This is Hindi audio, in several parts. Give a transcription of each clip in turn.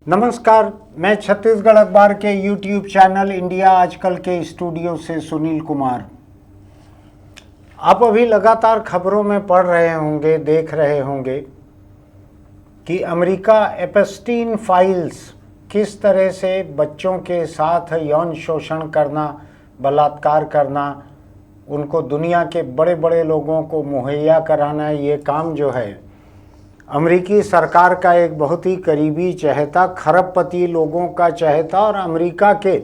नमस्कार, मैं छत्तीसगढ़ अखबार के यूट्यूब चैनल इंडिया आजकल के स्टूडियो से सुनील कुमार। आप अभी लगातार खबरों में पढ़ रहे होंगे, देख रहे होंगे कि अमेरिका एपस्टीन फाइल्स किस तरह से बच्चों के साथ यौन शोषण करना, बलात्कार करना, उनको दुनिया के बड़े बड़े लोगों को मुहैया कराना, ये काम जो है अमेरिकी सरकार का एक बहुत ही करीबी चहेता, खरबपति लोगों का चहेता और अमेरिका के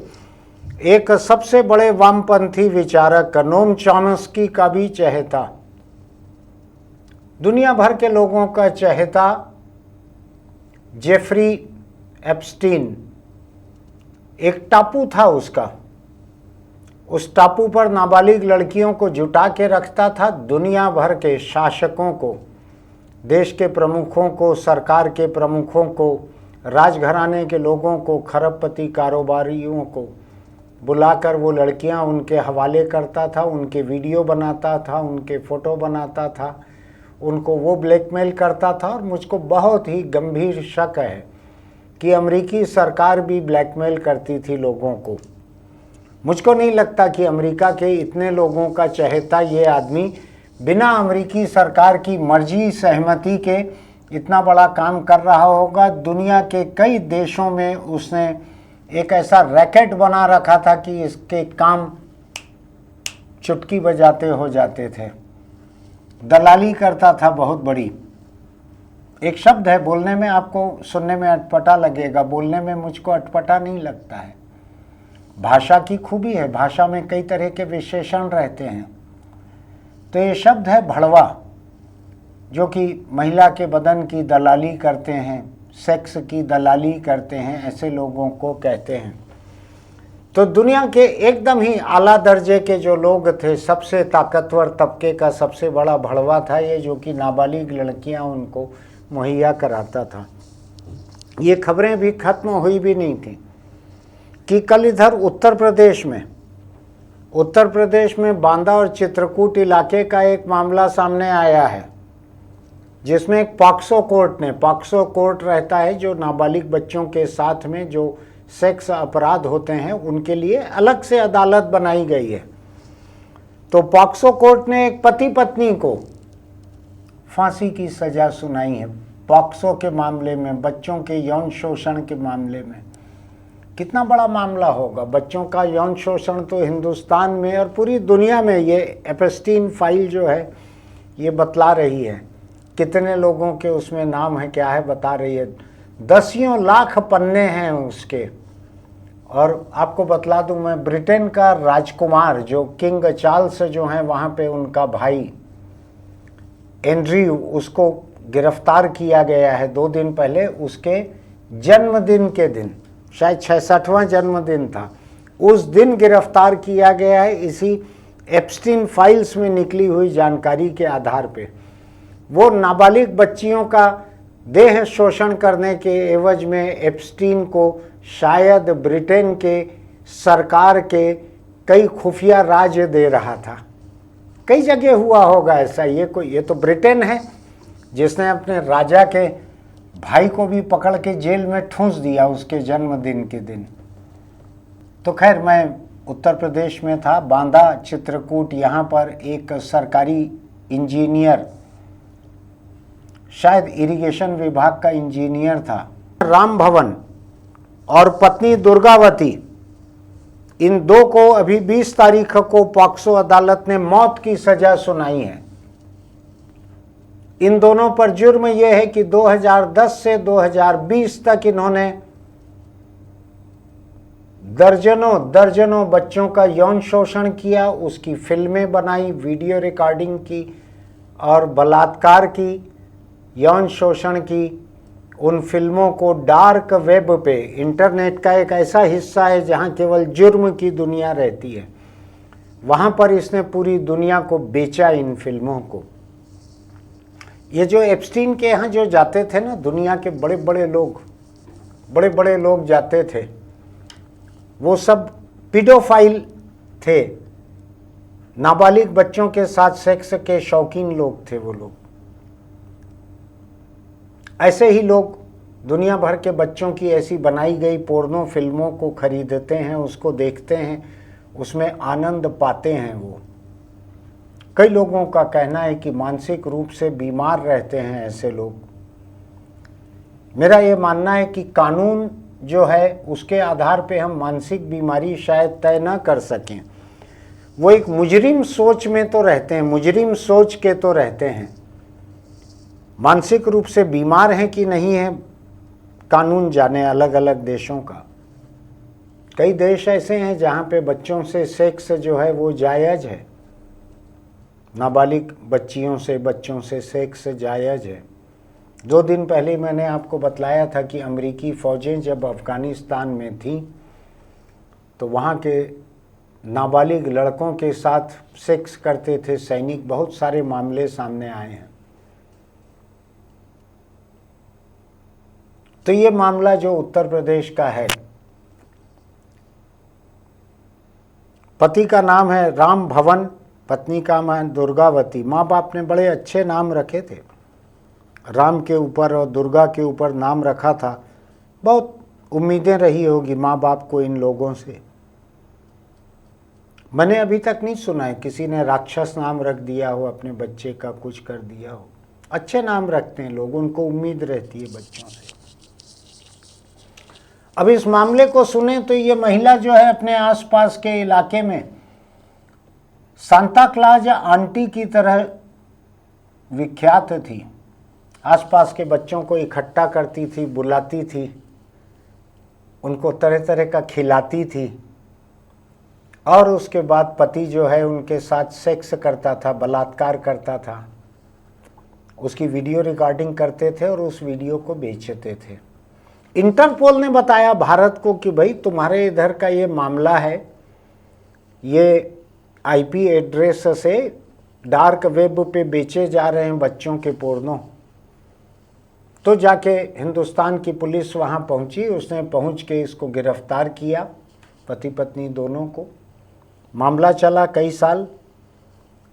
एक सबसे बड़े वामपंथी विचारक नोम चॉम्स्की का भी चहेता, दुनिया भर के लोगों का चहेता जेफरी एप्स्टीन। एक टापू था उसका, उस टापू पर नाबालिग लड़कियों को जुटा के रखता था, दुनिया भर के शासकों को, देश के प्रमुखों को, सरकार के प्रमुखों को, राजघराने के लोगों को, खरबपति कारोबारियों को बुलाकर वो लड़कियां उनके हवाले करता था, उनके वीडियो बनाता था, उनके फ़ोटो बनाता था, उनको वो ब्लैकमेल करता था। और मुझको बहुत ही गंभीर शक है कि अमेरिकी सरकार भी ब्लैकमेल करती थी लोगों को। मुझको नहीं लगता कि अमेरिका के इतने लोगों का चहेता ये आदमी बिना अमेरिकी सरकार की मर्जी, सहमति के इतना बड़ा काम कर रहा होगा। दुनिया के कई देशों में उसने एक ऐसा रैकेट बना रखा था कि इसके काम चुटकी बजाते हो जाते थे। दलाली करता था बहुत बड़ी। एक शब्द है, बोलने में आपको सुनने में अटपटा लगेगा, बोलने में मुझको अटपटा नहीं लगता है। भाषा की खूबी है, भाषा में कई तरह के विशेषण रहते हैं। तो ये शब्द है भड़वा, जो कि महिला के बदन की दलाली करते हैं, सेक्स की दलाली करते हैं, ऐसे लोगों को कहते हैं। तो दुनिया के एकदम ही आला दर्जे के जो लोग थे, सबसे ताकतवर तबके का सबसे बड़ा भड़वा था ये, जो कि नाबालिग लड़कियां उनको मुहैया कराता था। ये खबरें भी खत्म हुई भी नहीं थी कि कल इधर उत्तर प्रदेश में बांदा और चित्रकूट इलाके का एक मामला सामने आया है, जिसमें एक पॉक्सो कोर्ट रहता है, जो नाबालिग बच्चों के साथ में जो सेक्स अपराध होते हैं उनके लिए अलग से अदालत बनाई गई है। तो पॉक्सो कोर्ट ने एक पति पत्नी को फांसी की सजा सुनाई है पॉक्सो के मामले में, बच्चों के यौन शोषण के मामले में। कितना बड़ा मामला होगा। बच्चों का यौन शोषण तो हिंदुस्तान में और पूरी दुनिया में ये एपस्टीन फाइल जो है ये बतला रही है। कितने लोगों के उसमें नाम है, क्या है, बता रही है। दसियों लाख पन्ने हैं उसके। और आपको बतला दूं मैं, ब्रिटेन का राजकुमार जो किंग चार्ल्स जो हैं, वहाँ पे उनका भाई एंड्रयू, उसको गिरफ्तार किया गया है 2 दिन पहले। उसके जन्मदिन के दिन, शायद 66वां जन्मदिन था, उस दिन गिरफ्तार किया गया है, इसी एप्स्टीन फाइल्स में निकली हुई जानकारी के आधार पे। वो नाबालिग बच्चियों का देह शोषण करने के एवज में एप्स्टीन को शायद ब्रिटेन के सरकार के कई खुफिया राज दे रहा था। कई जगह हुआ होगा ऐसा। ये तो ब्रिटेन है जिसने अपने राजा के भाई को भी पकड़ के जेल में ठूंस दिया उसके जन्मदिन के दिन। तो खैर, मैं उत्तर प्रदेश में था, बांदा चित्रकूट, यहाँ पर एक सरकारी इंजीनियर, शायद इरिगेशन विभाग का इंजीनियर था, राम भवन और पत्नी दुर्गावती, इन 2 को अभी 20 तारीख को पॉक्सो अदालत ने मौत की सजा सुनाई है। इन दोनों पर जुर्म यह है कि 2010 से 2020 तक इन्होंने दर्जनों बच्चों का यौन शोषण किया, उसकी फिल्में बनाई, वीडियो रिकॉर्डिंग की और बलात्कार की, यौन शोषण की। उन फिल्मों को डार्क वेब पे, इंटरनेट का एक ऐसा हिस्सा है जहां केवल जुर्म की दुनिया रहती है, वहां पर इसने पूरी दुनिया को बेचा इन फिल्मों को। ये जो एप्स्टीन के यहाँ जो जाते थे ना, दुनिया के बड़े बड़े लोग जाते थे, वो सब पीडोफाइल थे, नाबालिग बच्चों के साथ सेक्स के शौकीन लोग थे वो लोग। ऐसे ही लोग दुनिया भर के बच्चों की ऐसी बनाई गई पोर्नो फिल्मों को खरीदते हैं, उसको देखते हैं, उसमें आनंद पाते हैं। वो कई लोगों का कहना है कि मानसिक रूप से बीमार रहते हैं ऐसे लोग। मेरा ये मानना है कि कानून जो है उसके आधार पे हम मानसिक बीमारी शायद तय न कर सकें। वो एक मुजरिम सोच में तो रहते हैं, मुजरिम सोच के तो रहते हैं। मानसिक रूप से बीमार हैं कि नहीं है कानून जाने अलग अलग देशों का। कई देश ऐसे हैं जहाँ पे बच्चों से सेक्स जो है वो जायज़ है, नाबालिग बच्चियों से बच्चों से सेक्स जायज़ है। 2 दिन पहले मैंने आपको बतलाया था कि अमेरिकी फ़ौजें जब अफ़गानिस्तान में थीं तो वहाँ के नाबालिग लड़कों के साथ सेक्स करते थे सैनिक। बहुत सारे मामले सामने आए हैं। तो ये मामला जो उत्तर प्रदेश का है, पति का नाम है राम भवन, पत्नी का नाम है दुर्गावती। माँ बाप ने बड़े अच्छे नाम रखे थे, राम के ऊपर और दुर्गा के ऊपर नाम रखा था। बहुत उम्मीदें रही होगी माँ बाप को इन लोगों से। मैंने अभी तक नहीं सुना है किसी ने राक्षस नाम रख दिया हो अपने बच्चे का, कुछ कर दिया हो। अच्छे नाम रखते हैं लोग, उनको उम्मीद रहती है बच्चों से। अब इस मामले को सुने तो ये महिला जो है अपने आसपास के इलाके में सांता क्लॉज आंटी की तरह विख्यात थी। आसपास के बच्चों को इकट्ठा करती थी, बुलाती थी, उनको तरह तरह का खिलाती थी और उसके बाद पति जो है उनके साथ सेक्स करता था, बलात्कार करता था। उसकी वीडियो रिकॉर्डिंग करते थे और उस वीडियो को बेचते थे। इंटरपोल ने बताया भारत को कि भाई तुम्हारे इधर का ये मामला है, ये आईपी एड्रेस से डार्क वेब पे बेचे जा रहे हैं बच्चों के पोर्नो। तो जाके हिंदुस्तान की पुलिस वहाँ पहुँची, उसने पहुँच के इसको गिरफ्तार किया, पति पत्नी दोनों को। मामला चला कई साल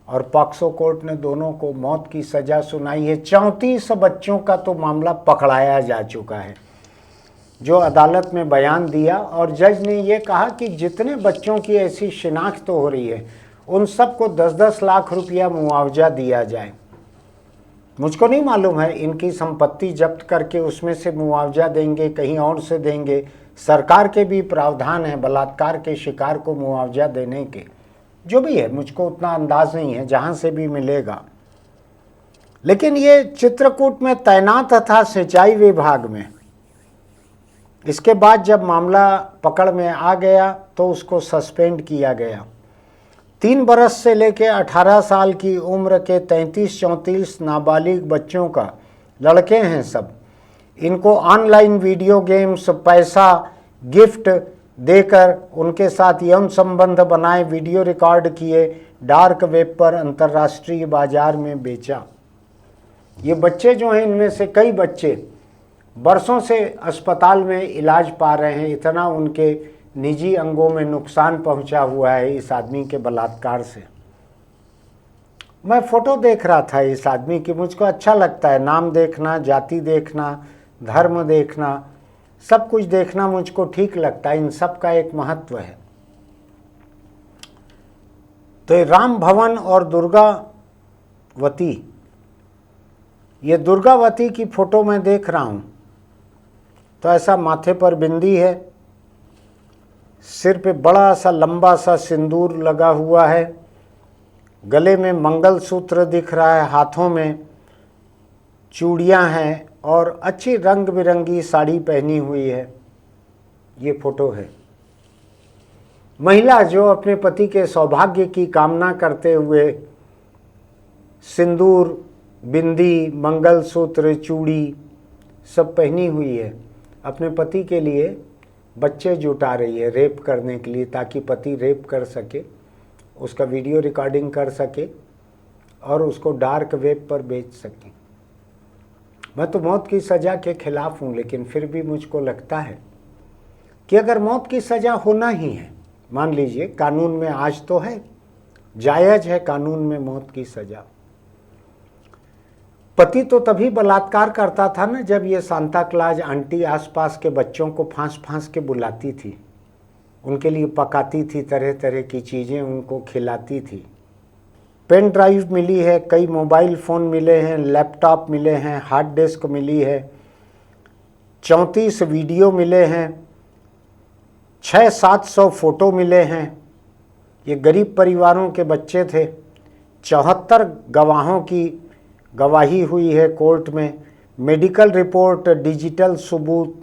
और पॉक्सो कोर्ट ने दोनों को मौत की सज़ा सुनाई है। 34 बच्चों का तो मामला पकड़ाया जा चुका है, जो अदालत में बयान दिया। और जज ने ये कहा कि जितने बच्चों की ऐसी शिनाख्त तो हो रही है उन सबको 10-10 लाख रुपया मुआवजा दिया जाए। मुझको नहीं मालूम है इनकी संपत्ति जब्त करके उसमें से मुआवजा देंगे, कहीं और से देंगे। सरकार के भी प्रावधान है बलात्कार के शिकार को मुआवजा देने के। जो भी है मुझको उतना अंदाज नहीं है, जहाँ से भी मिलेगा। लेकिन ये चित्रकूट में तैनात था सिंचाई विभाग में। इसके बाद जब मामला पकड़ में आ गया तो उसको सस्पेंड किया गया। 3 बरस से लेकर 18 साल की उम्र के 33-34 नाबालिग बच्चों का, लड़के हैं सब, इनको ऑनलाइन वीडियो गेम्स, पैसा, गिफ्ट देकर उनके साथ यौन संबंध बनाए, वीडियो रिकॉर्ड किए, डार्क वेब पर अंतर्राष्ट्रीय बाजार में बेचा। ये बच्चे जो हैं इनमें से कई बच्चे बरसों से अस्पताल में इलाज पा रहे हैं। इतना उनके निजी अंगों में नुकसान पहुंचा हुआ है इस आदमी के बलात्कार से। मैं फ़ोटो देख रहा था इस आदमी की, मुझको अच्छा लगता है। नाम देखना, जाति देखना, धर्म देखना, सब कुछ देखना मुझको ठीक लगता है। इन सब का एक महत्व है। तो ये राम भवन और दुर्गावती, ये दुर्गावती की फ़ोटो मैं देख रहा हूँ तो ऐसा माथे पर बिंदी है, सिर पे बड़ा सा लंबा सा सिंदूर लगा हुआ है, गले में मंगलसूत्र दिख रहा है, हाथों में चूड़ियां हैं और अच्छी रंग बिरंगी साड़ी पहनी हुई है। ये फोटो है। महिला जो अपने पति के सौभाग्य की कामना करते हुए सिंदूर, बिंदी, मंगलसूत्र, चूड़ी सब पहनी हुई है, अपने पति के लिए बच्चे जुटा रही है रेप करने के लिए, ताकि पति रेप कर सके, उसका वीडियो रिकॉर्डिंग कर सके और उसको डार्क वेब पर बेच सके। मैं तो मौत की सज़ा के खिलाफ हूँ, लेकिन फिर भी मुझको लगता है कि अगर मौत की सज़ा होना ही है, मान लीजिए कानून में आज तो है, जायज़ है कानून में मौत की सज़ा, पति तो तभी बलात्कार करता था ना जब ये सांता क्लाज आंटी आसपास के बच्चों को फांस फांस के बुलाती थी, उनके लिए पकाती थी, तरह तरह की चीज़ें उनको खिलाती थी। पेन ड्राइव मिली है, कई मोबाइल फ़ोन मिले हैं, लैपटॉप मिले हैं, हार्ड डिस्क मिली है, 34 वीडियो मिले हैं, 600-700 फ़ोटो मिले हैं। ये गरीब परिवारों के बच्चे थे। 74 गवाहों की गवाही हुई है कोर्ट में। मेडिकल रिपोर्ट, डिजिटल सबूत,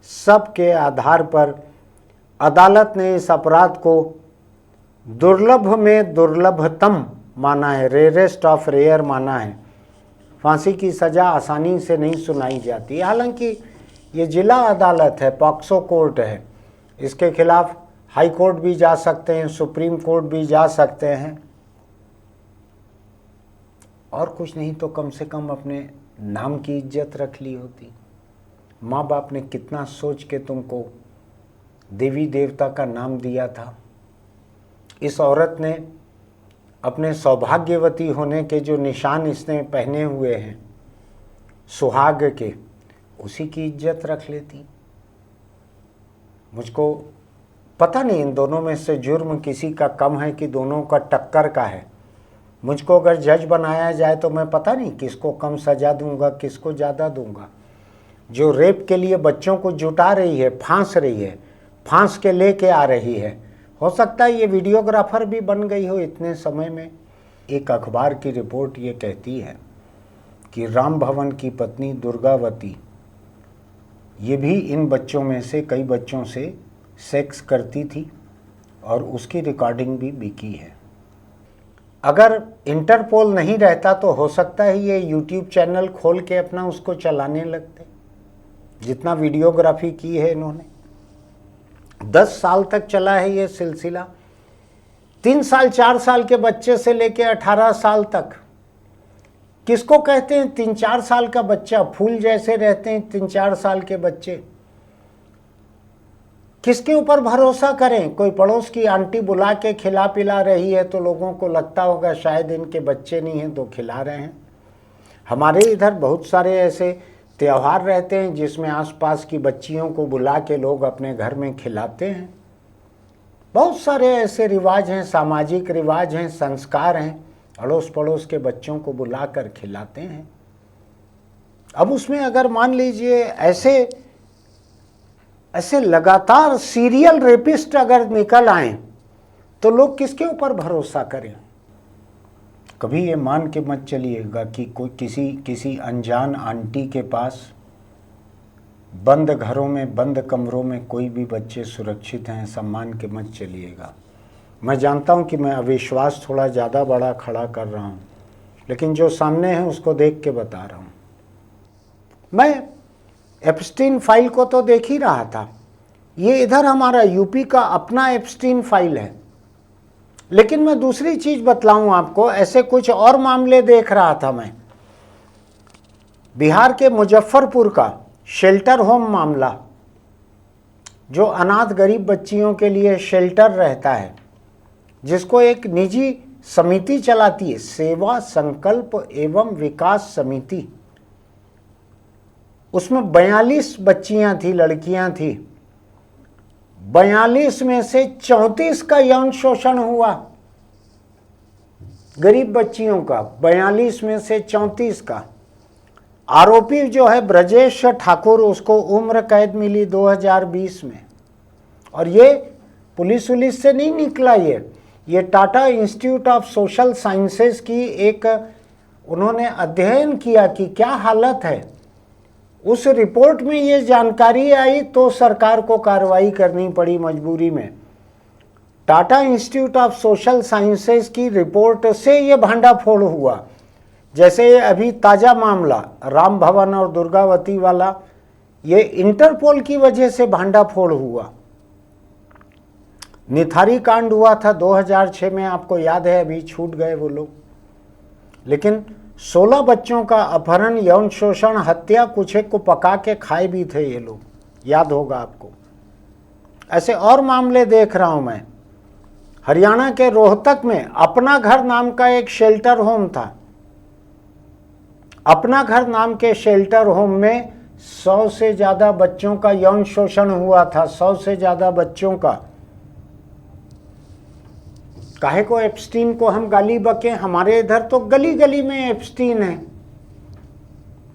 सब के आधार पर अदालत ने इस अपराध को दुर्लभ में दुर्लभतम माना है, रेयरेस्ट ऑफ रेयर माना है। फांसी की सज़ा आसानी से नहीं सुनाई जाती। हालांकि ये जिला अदालत है, पॉक्सो कोर्ट है, इसके खिलाफ हाई कोर्ट भी जा सकते हैं, सुप्रीम कोर्ट भी जा सकते हैं, और कुछ नहीं तो कम से कम अपने नाम की इज्जत रख ली होती। माँ बाप ने कितना सोच के तुमको देवी देवता का नाम दिया था। इस औरत ने अपने सौभाग्यवती होने के जो निशान इसने पहने हुए हैं सुहाग के, उसी की इज्जत रख लेती। मुझको पता नहीं इन दोनों में से जुर्म किसी का कम है कि दोनों का टक्कर का है। मुझको अगर जज बनाया जाए तो मैं पता नहीं किसको कम सज़ा दूंगा, किसको ज़्यादा दूंगा। जो रेप के लिए बच्चों को जुटा रही है, फांस रही है, फांस के लेके आ रही है, हो सकता है ये वीडियोग्राफर भी बन गई हो इतने समय में। एक अखबार की रिपोर्ट ये कहती है कि राम भवन की पत्नी दुर्गावती ये भी इन बच्चों में से कई बच्चों से सेक्स करती थी और उसकी रिकॉर्डिंग भी बिकी है। अगर इंटरपोल नहीं रहता तो हो सकता है ये यूट्यूब चैनल खोल के अपना उसको चलाने लगते, जितना वीडियोग्राफी की है इन्होंने। 10 साल तक चला है ये सिलसिला। 3 साल 4 साल के बच्चे से लेके 18 साल तक। किसको कहते हैं 3-4 साल का बच्चा? फूल जैसे रहते हैं 3-4 साल के बच्चे। किसके ऊपर भरोसा करें? कोई पड़ोस की आंटी बुला के खिला पिला रही है तो लोगों को लगता होगा शायद इनके बच्चे नहीं हैं तो खिला रहे हैं। हमारे इधर बहुत सारे ऐसे त्यौहार रहते हैं जिसमें आसपास की बच्चियों को बुला के लोग अपने घर में खिलाते हैं। बहुत सारे ऐसे रिवाज हैं, सामाजिक रिवाज हैं, संस्कार हैं, अड़ोस पड़ोस के बच्चों को बुला कर खिलाते हैं। अब उसमें अगर मान लीजिए ऐसे लगातार सीरियल रेपिस्ट अगर निकल आए तो लोग किसके ऊपर भरोसा करें? कभी ये मान के मत चलिएगा कि कोई किसी अनजान आंटी के पास बंद घरों में, बंद कमरों में कोई भी बच्चे सुरक्षित हैं, ऐसा मान के मत चलिएगा। मैं जानता हूँ कि मैं अविश्वास थोड़ा ज़्यादा बड़ा खड़ा कर रहा हूँ, लेकिन जो सामने है उसको देख के बता रहा हूँ। मैं एप्स्टीन फाइल को तो देख ही रहा था। ये इधर हमारा यूपी का अपना एप्स्टीन फाइल है, लेकिन मैं दूसरी चीज़ बतलाऊं आपको। ऐसे कुछ और मामले देख रहा था मैं। बिहार के मुजफ्फरपुर का शेल्टर होम मामला, जो अनाथ गरीब बच्चियों के लिए शेल्टर रहता है, जिसको एक निजी समिति चलाती है, सेवा संकल्प एवं विकास समिति। उसमें 42 बच्चियां थी, लड़कियां थी। 42 में से 34 का यौन शोषण हुआ। गरीब बच्चियों का 42 में से 34 का। आरोपी जो है ब्रजेश ठाकुर, उसको उम्र कैद मिली 2020 में। और ये पुलिस उलिस से नहीं निकला। ये Tata institute of social sciences की एक उन्होंने अध्ययन किया कि क्या हालत है। उस रिपोर्ट में ये जानकारी आई तो सरकार को कार्रवाई करनी पड़ी मजबूरी में। Tata institute of social sciences की रिपोर्ट से ये भांडाफोड़ हुआ। जैसे ये अभी ताज़ा मामला राम भवन और दुर्गावती वाला, ये इंटरपोल की वजह से भांडाफोड़ हुआ। निथारी कांड हुआ था 2006 में, आपको याद है, अभी छूट गए वो लोग। लेकिन 16 बच्चों का अपहरण, यौन शोषण, हत्या, कुछ एक को पका के खाए भी थे ये लोग, याद होगा आपको। ऐसे और मामले देख रहा हूं मैं। हरियाणा के रोहतक में अपना घर नाम का एक शेल्टर होम था। अपना घर नाम के शेल्टर होम में 100 से ज़्यादा बच्चों का यौन शोषण हुआ था, 100 से ज़्यादा बच्चों का। काहे को एप्स्टीन को हम गाली बके? हमारे इधर तो गली गली में एप्स्टीन है।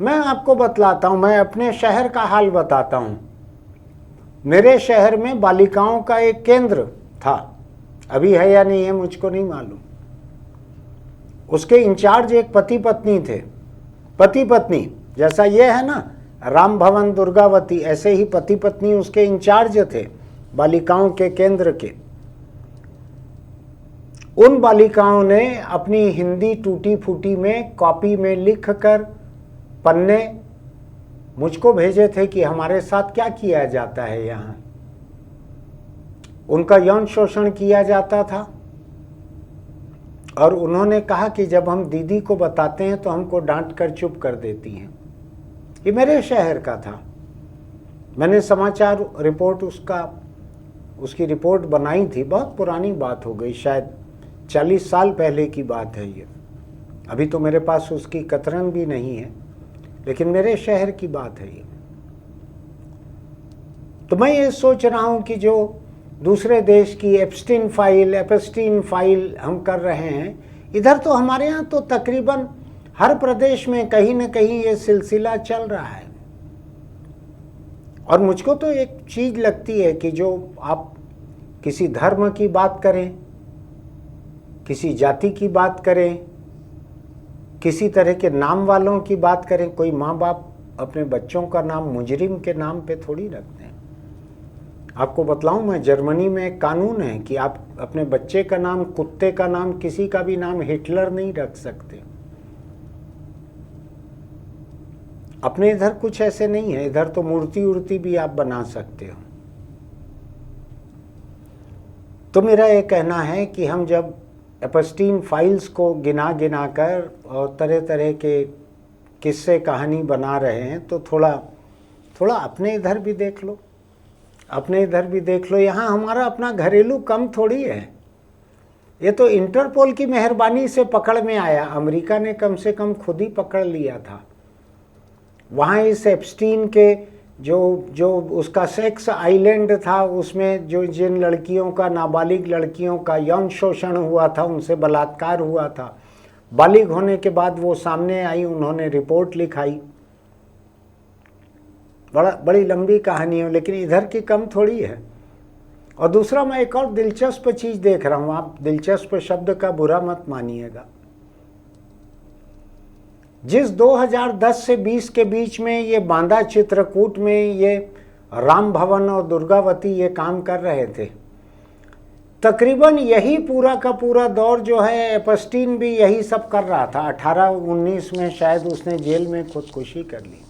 मैं आपको बतलाता हूँ, मैं अपने शहर का हाल बताता हूँ। मेरे शहर में बालिकाओं का एक केंद्र था, अभी है या नहीं है मुझको नहीं मालूम। उसके इंचार्ज एक पति पत्नी थे। पति पत्नी जैसा ये है ना राम भवन दुर्गावती, ऐसे ही पति पत्नी उसके इंचार्ज थे बालिकाओं के केंद्र के। उन बालिकाओं ने अपनी हिंदी टूटी फूटी में कॉपी में लिख कर पन्ने मुझको भेजे थे कि हमारे साथ क्या किया जाता है। यहाँ उनका यौन शोषण किया जाता था और उन्होंने कहा कि जब हम दीदी को बताते हैं तो हमको डांट कर चुप कर देती हैं। ये मेरे शहर का था। मैंने समाचार रिपोर्ट उसकी रिपोर्ट बनाई थी। बहुत पुरानी बात हो गई, शायद 40 साल पहले की बात है ये। अभी तो मेरे पास उसकी कतरन भी नहीं है, लेकिन मेरे शहर की बात है ये। तो मैं ये सोच रहा हूं कि जो दूसरे देश की एप्स्टीन फाइल हम कर रहे हैं, इधर तो हमारे यहाँ तो तकरीबन हर प्रदेश में कहीं न कहीं ये सिलसिला चल रहा है। और मुझको तो एक चीज़ लगती है कि जो आप किसी धर्म की बात करें, किसी जाति की बात करें, किसी तरह के नाम वालों की बात करें, कोई माँ बाप अपने बच्चों का नाम मुजरिम के नाम पे थोड़ी रखते हैं। आपको बतलाऊं, मैं जर्मनी में एक कानून है कि आप अपने बच्चे का नाम, कुत्ते का नाम, किसी का भी नाम हिटलर नहीं रख सकते। अपने इधर कुछ ऐसे नहीं है। इधर तो मूर्ति उर्ति भी आप बना सकते हो। तो मेरा ये कहना है कि हम जब एप्स्टीन फाइल्स को गिना गिना कर और तरह तरह के किस्से कहानी बना रहे हैं, तो थोड़ा अपने इधर भी देख लो, अपने इधर भी देख लो। यहाँ हमारा अपना घरेलू कम थोड़ी है। ये तो इंटरपोल की मेहरबानी से पकड़ में आया। अमेरिका ने कम से कम खुद ही पकड़ लिया था। वहाँ इस एप्स्टीन के जो उसका सेक्स आइलैंड था, उसमें जो जिन लड़कियों का, नाबालिग लड़कियों का यौन शोषण हुआ था, उनसे बलात्कार हुआ था, बालिग होने के बाद वो सामने आई, उन्होंने रिपोर्ट लिखाई। बड़ी लंबी कहानी है, लेकिन इधर की कम थोड़ी है। और दूसरा, मैं एक और दिलचस्प चीज़ देख रहा हूँ। आप दिलचस्प शब्द का बुरा मत मानिएगा। जिस 2010 से 20 के बीच में ये बांदा चित्रकूट में ये राम भवन और दुर्गावती ये काम कर रहे थे, तकरीबन यही पूरा का पूरा दौर जो है, एप्स्टीन भी यही सब कर रहा था। 18-19 में शायद उसने जेल में खुदकुशी कर ली,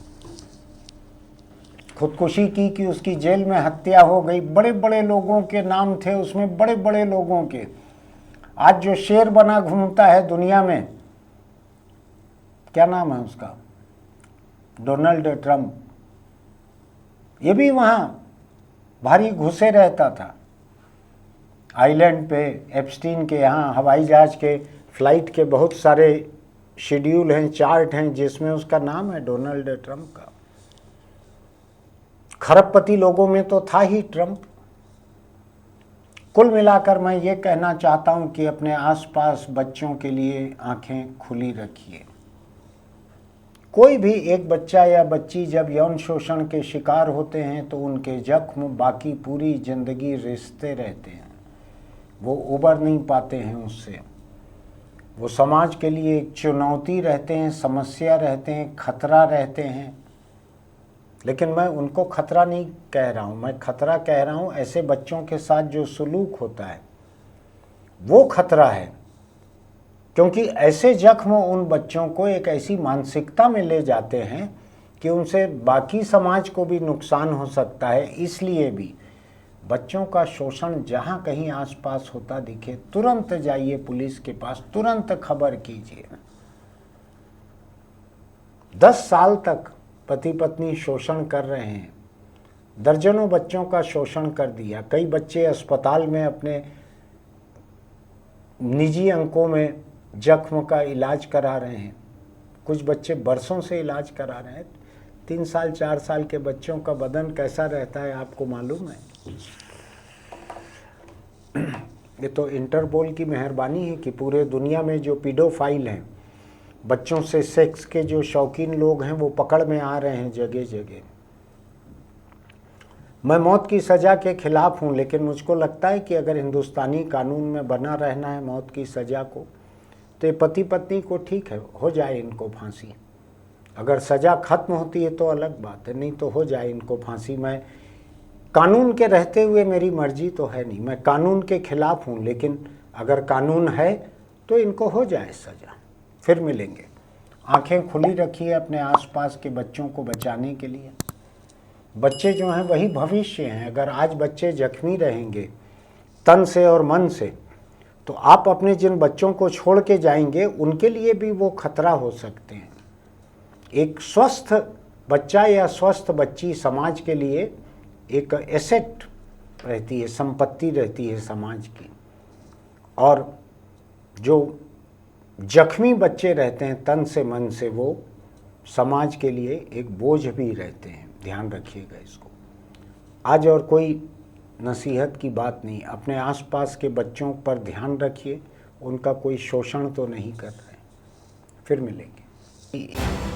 खुदकुशी की कि उसकी जेल में हत्या हो गई। बड़े बड़े लोगों के नाम थे उसमें, बड़े बड़े लोगों के। आज जो शेर बना घूमता है दुनिया में, क्या नाम है उसका, डोनाल्ड ट्रंप, ये भी वहाँ भारी घुसे रहता था आइलैंड पे। एप्स्टीन के यहाँ हवाई जहाज के फ्लाइट के बहुत सारे शेड्यूल हैं, चार्ट हैं, जिसमें उसका नाम है डोनाल्ड ट्रंप का। खरबपति लोगों में तो था ही ट्रंप। कुल मिलाकर मैं ये कहना चाहता हूँ कि अपने आसपास बच्चों के लिए आंखें खुली रखिए। कोई भी एक बच्चा या बच्ची जब यौन शोषण के शिकार होते हैं तो उनके जख्म बाकी पूरी जिंदगी रिश्ते रहते हैं, वो उबर नहीं पाते हैं उससे। वो समाज के लिए एक चुनौती रहते हैं, समस्या रहते हैं, खतरा रहते हैं। लेकिन मैं उनको खतरा नहीं कह रहा हूँ, मैं खतरा कह रहा हूँ ऐसे बच्चों के साथ जो सलूक होता है वो खतरा है। क्योंकि ऐसे जख्म उन बच्चों को एक ऐसी मानसिकता में ले जाते हैं कि उनसे बाकी समाज को भी नुकसान हो सकता है। इसलिए भी बच्चों का शोषण जहाँ कहीं आसपास होता दिखे, तुरंत जाइए पुलिस के पास, तुरंत खबर कीजिए। 10 साल तक पति पत्नी शोषण कर रहे हैं, दर्जनों बच्चों का शोषण कर दिया। कई बच्चे अस्पताल में अपने निजी अंकों में जख्म का इलाज करा रहे हैं। कुछ बच्चे बरसों से इलाज करा रहे हैं। 3 साल 4 साल के बच्चों का बदन कैसा रहता है आपको मालूम है? ये तो इंटरपोल की मेहरबानी है कि पूरे दुनिया में जो पीडोफाइल हैं, बच्चों से सेक्स के जो शौकीन लोग हैं, वो पकड़ में आ रहे हैं जगह जगह। मैं मौत की सज़ा के खिलाफ हूँ, लेकिन मुझको लगता है कि अगर हिंदुस्तानी कानून में बना रहना है मौत की सज़ा को, तो ये पति पत्नी को ठीक है, हो जाए इनको फांसी। अगर सज़ा ख़त्म होती है तो अलग बात है, नहीं तो हो जाए इनको फांसी। मैं कानून के रहते हुए मेरी मर्जी तो है नहीं, मैं कानून के खिलाफ हूँ, लेकिन अगर कानून है तो इनको हो जाए सज़ा। फिर मिलेंगे। आंखें खुली रखिए अपने आसपास के बच्चों को बचाने के लिए। बच्चे जो हैं वही भविष्य हैं। अगर आज बच्चे जख्मी रहेंगे तन से और मन से, तो आप अपने जिन बच्चों को छोड़ के जाएंगे उनके लिए भी वो खतरा हो सकते हैं। एक स्वस्थ बच्चा या स्वस्थ बच्ची समाज के लिए एक एसेट रहती है, संपत्ति रहती है समाज की। और जो जख्मी बच्चे रहते हैं तन से मन से, वो समाज के लिए एक बोझ भी रहते हैं। ध्यान रखिएगा इसको। आज और कोई नसीहत की बात नहीं, अपने आसपास के बच्चों पर ध्यान रखिए, उनका कोई शोषण तो नहीं कर रहे। फिर मिलेंगे।